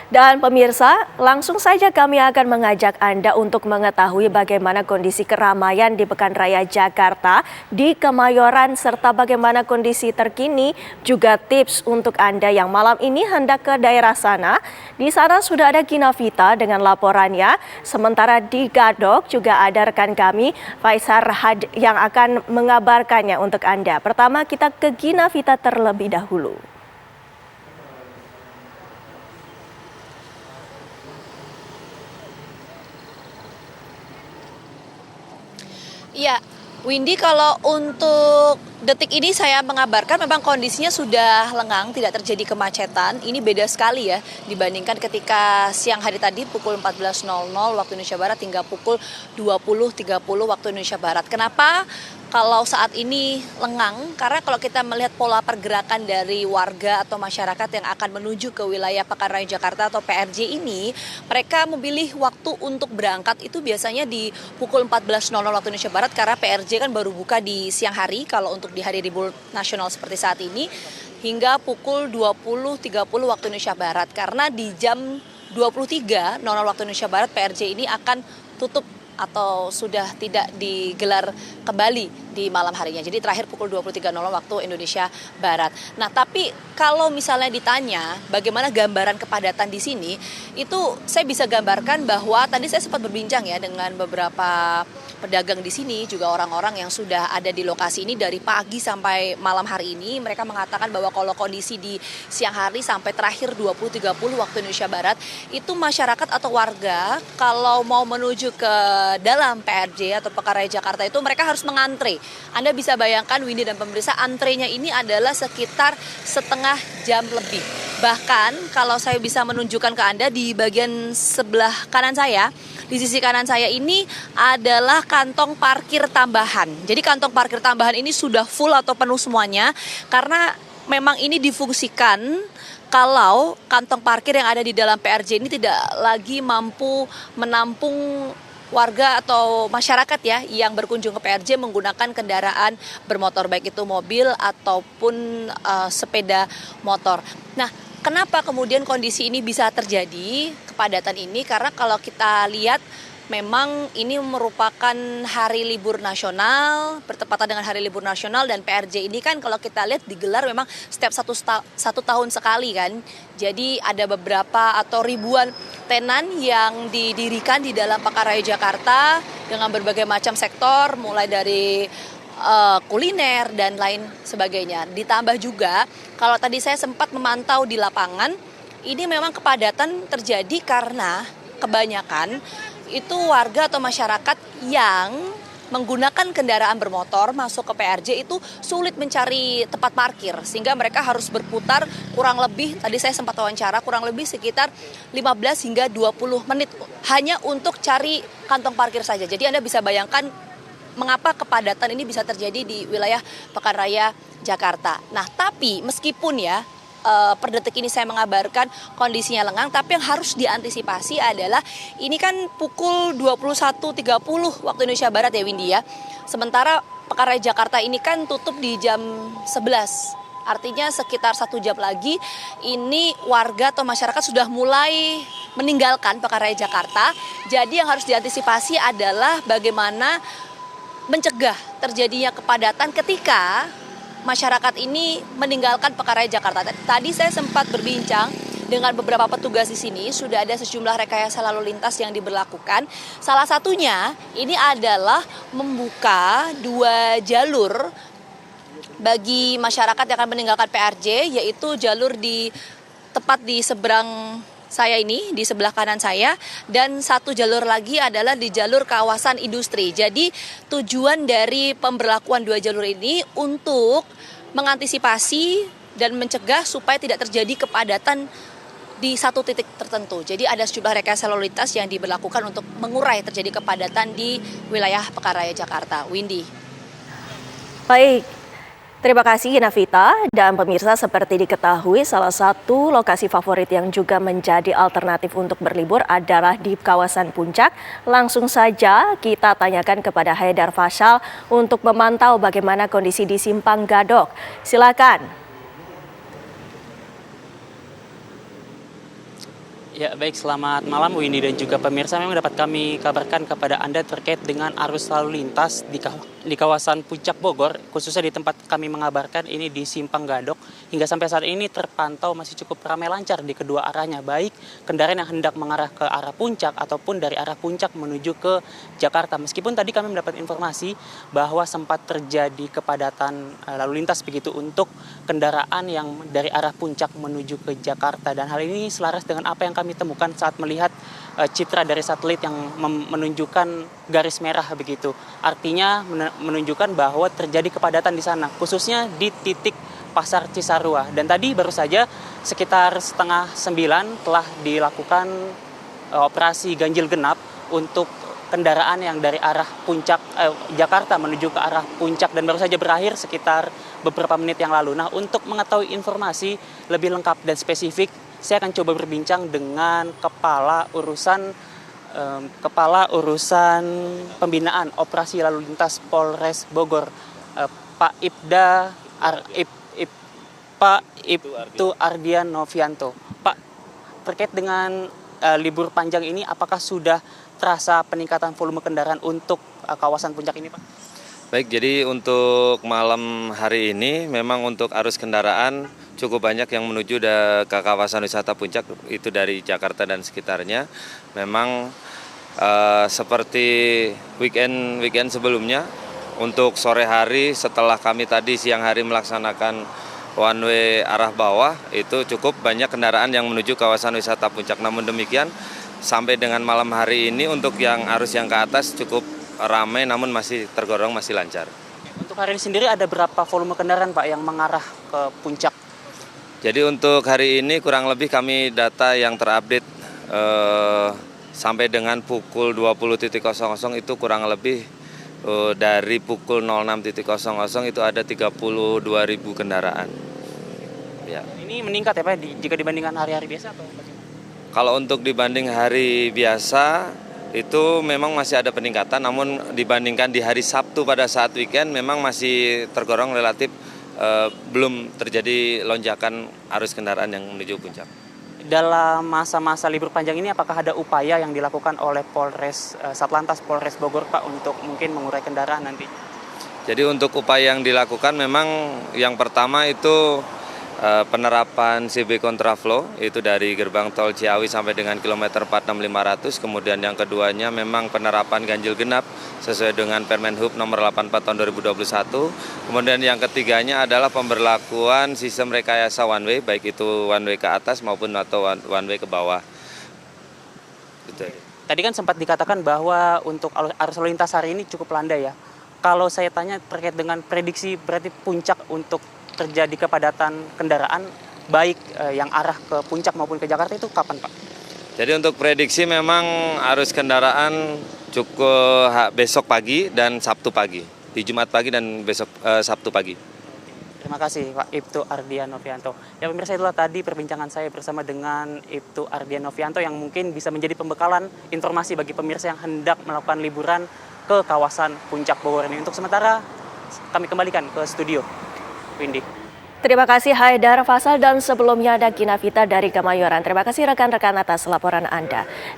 Dan pemirsa, langsung saja kami akan mengajak Anda untuk mengetahui bagaimana kondisi keramaian di Pekan Raya Jakarta di Kemayoran serta bagaimana kondisi terkini juga tips untuk Anda yang malam ini hendak ke daerah sana. Di sana sudah ada Gina Vita dengan laporannya. Sementara di Gadok juga ada rekan kami Faisal Rahad yang akan mengabarkannya untuk Anda. Pertama kita ke Gina Vita terlebih dahulu. Iya, Windy, kalau untuk detik ini saya mengabarkan memang kondisinya sudah lengang, tidak terjadi kemacetan. Ini beda sekali ya dibandingkan ketika siang hari tadi pukul 14.00 waktu Indonesia Barat hingga pukul 20.30 waktu Indonesia Barat. Kenapa kalau saat ini lengang? Karena kalau kita melihat pola pergerakan dari warga atau masyarakat yang akan menuju ke wilayah Pekan Raya Jakarta atau PRJ ini, mereka memilih waktu untuk berangkat itu biasanya di pukul 14.00 waktu Indonesia Barat karena PRJ kan baru buka di siang hari kalau untuk di hari libur nasional seperti saat ini, hingga pukul 20.30 waktu Indonesia Barat. Karena di jam 23.00 waktu Indonesia Barat PRJ ini akan tutup atau sudah tidak digelar kembali di malam harinya. Jadi terakhir pukul 23.00 waktu Indonesia Barat. Nah, tapi kalau misalnya ditanya bagaimana gambaran kepadatan di sini, itu saya bisa gambarkan bahwa tadi saya sempat berbincang ya dengan beberapa pedagang di sini, juga orang-orang yang sudah ada di lokasi ini dari pagi sampai malam hari ini. Mereka mengatakan bahwa kalau kondisi di siang hari sampai terakhir 20.30 waktu Indonesia Barat, itu masyarakat atau warga kalau mau menuju ke dalam PRJ atau Pekan Raya Jakarta itu mereka harus mengantre. Anda bisa bayangkan Windy dan pemirsa, antrenya ini adalah sekitar setengah jam lebih. Bahkan kalau saya bisa menunjukkan ke Anda di bagian sebelah kanan saya, di sisi kanan saya ini adalah kantong parkir tambahan. Jadi kantong parkir tambahan ini sudah full atau penuh semuanya karena memang ini difungsikan kalau kantong parkir yang ada di dalam PRJ ini tidak lagi mampu menampung warga atau masyarakat ya yang berkunjung ke PRJ menggunakan kendaraan bermotor, baik itu mobil ataupun sepeda motor. Nah, kenapa kemudian kondisi ini bisa terjadi, kepadatan ini? Karena kalau kita lihat memang ini merupakan hari libur nasional, bertepatan dengan hari libur nasional, dan PRJ ini kan kalau kita lihat digelar memang setiap satu tahun sekali kan. Jadi ada beberapa atau ribuan tenan yang didirikan di dalam Pekan Raya Jakarta dengan berbagai macam sektor, mulai dari kuliner dan lain sebagainya. Ditambah juga kalau tadi saya sempat memantau di lapangan, ini memang kepadatan terjadi karena kebanyakan itu warga atau masyarakat yang menggunakan kendaraan bermotor masuk ke PRJ itu sulit mencari tempat parkir, sehingga mereka harus berputar kurang lebih, tadi saya sempat wawancara, kurang lebih sekitar 15 hingga 20 menit hanya untuk cari kantong parkir saja. Jadi Anda bisa bayangkan mengapa kepadatan ini bisa terjadi di wilayah Pekan Raya Jakarta. Nah, tapi meskipun ya per detik ini saya mengabarkan kondisinya lengang, tapi yang harus diantisipasi adalah ini kan pukul 21.30 waktu Indonesia Barat ya Windy ya. Sementara Pekan Raya Jakarta ini kan tutup di jam 11. Artinya sekitar 1 jam lagi ini warga atau masyarakat sudah mulai meninggalkan Pekan Raya Jakarta. Jadi yang harus diantisipasi adalah bagaimana mencegah terjadinya kepadatan ketika masyarakat ini meninggalkan Pekan Raya Jakarta. Tadi saya sempat berbincang dengan beberapa petugas di sini, sudah ada sejumlah rekayasa lalu lintas yang diberlakukan. Salah satunya ini adalah membuka 2 jalur bagi masyarakat yang akan meninggalkan PRJ, yaitu jalur tepat di seberang saya ini, di sebelah kanan saya, dan 1 jalur lagi adalah di jalur kawasan industri. Jadi tujuan dari pemberlakuan 2 jalur ini untuk mengantisipasi dan mencegah supaya tidak terjadi kepadatan di satu titik tertentu. Jadi ada sejumlah rekayasa lalu lintas yang diberlakukan untuk mengurai terjadi kepadatan di wilayah Pekan Raya Jakarta. Windy. Baik. Terima kasih Gina Vita. Dan pemirsa, seperti diketahui salah satu lokasi favorit yang juga menjadi alternatif untuk berlibur adalah di kawasan Puncak. Langsung saja kita tanyakan kepada Haidar Faisal untuk memantau bagaimana kondisi di Simpang Gadok. Silakan. Ya, baik, selamat malam Windy dan juga pemirsa. Memang dapat kami kabarkan kepada Anda terkait dengan arus lalu lintas di kawasan Puncak Bogor, khususnya di tempat kami mengabarkan ini di Simpang Gadok. Hingga sampai saat ini terpantau masih cukup ramai lancar di kedua arahnya, baik kendaraan yang hendak mengarah ke arah puncak ataupun dari arah puncak menuju ke Jakarta. Meskipun tadi kami mendapat informasi bahwa sempat terjadi kepadatan lalu lintas begitu untuk kendaraan yang dari arah puncak menuju ke Jakarta, dan hal ini selaras dengan apa yang kami temukan saat melihat citra dari satelit yang menunjukkan garis merah begitu. Artinya menunjukkan bahwa terjadi kepadatan di sana, khususnya di titik Pasar Cisarua. Dan tadi baru saja sekitar 8:30 telah dilakukan operasi ganjil genap untuk kendaraan yang dari arah puncak Jakarta menuju ke arah puncak, dan baru saja berakhir sekitar beberapa menit yang lalu. Nah, untuk mengetahui informasi lebih lengkap dan spesifik, saya akan coba berbincang dengan kepala urusan pembinaan operasi lalu lintas Polres Bogor, Pak Ibtu Ardian Novianto. Pak, terkait dengan libur panjang ini, apakah sudah terasa peningkatan volume kendaraan untuk kawasan puncak ini, Pak? Baik, jadi untuk malam hari ini memang untuk arus kendaraan cukup banyak yang menuju ke kawasan wisata puncak, itu dari Jakarta dan sekitarnya. Memang seperti weekend sebelumnya, untuk sore hari setelah kami tadi siang hari melaksanakan one way arah bawah, itu cukup banyak kendaraan yang menuju kawasan wisata puncak. Namun demikian, sampai dengan malam hari ini untuk yang arus yang ke atas cukup ramai, namun masih tergolong masih lancar. Untuk hari ini sendiri ada berapa volume kendaraan, Pak, yang mengarah ke puncak? Jadi untuk hari ini kurang lebih kami data yang terupdate sampai dengan pukul 20.00 itu kurang lebih dari pukul 06.00 itu ada 32.000 kendaraan. Ya. Ini meningkat ya, Pak, jika dibandingkan hari-hari biasa atau bagaimana? Kalau untuk dibanding hari biasa itu memang masih ada peningkatan, namun dibandingkan di hari Sabtu pada saat weekend memang masih tergolong relatif belum terjadi lonjakan arus kendaraan yang menuju puncak. Dalam masa-masa libur panjang ini, apakah ada upaya yang dilakukan oleh Satlantas Polres Bogor, Pak, untuk mungkin mengurai kendaraan nanti? Jadi untuk upaya yang dilakukan memang yang pertama itu penerapan CB kontraflow, itu dari gerbang tol Ciawi sampai dengan kilometer 46.500. Kemudian yang keduanya memang penerapan ganjil genap sesuai dengan Permenhub nomor 84 tahun 2021. Kemudian yang ketiganya adalah pemberlakuan sistem rekayasa one way, baik itu one way ke atas maupun atau one way ke bawah. Gitu. Tadi kan sempat dikatakan bahwa untuk arus lalu lintas hari ini cukup landai ya. Kalau saya tanya terkait dengan prediksi, berarti puncak untuk terjadi kepadatan kendaraan baik yang arah ke puncak maupun ke Jakarta itu kapan, Pak? Jadi untuk prediksi memang arus kendaraan cukup besok pagi dan Sabtu pagi, di Jumat pagi dan besok Sabtu pagi. Terima kasih, Pak Ibtu Ardian Novianto. Ya, pemirsa, itulah tadi perbincangan saya bersama dengan Ibtu Ardian Novianto yang mungkin bisa menjadi pembekalan informasi bagi pemirsa yang hendak melakukan liburan ke kawasan Puncak Bogor ini. Untuk sementara kami kembalikan ke studio. Windy. Terima kasih Haidar Fasal, dan sebelumnya ada Gina Vita dari Kemayoran. Terima kasih rekan-rekan atas laporan Anda.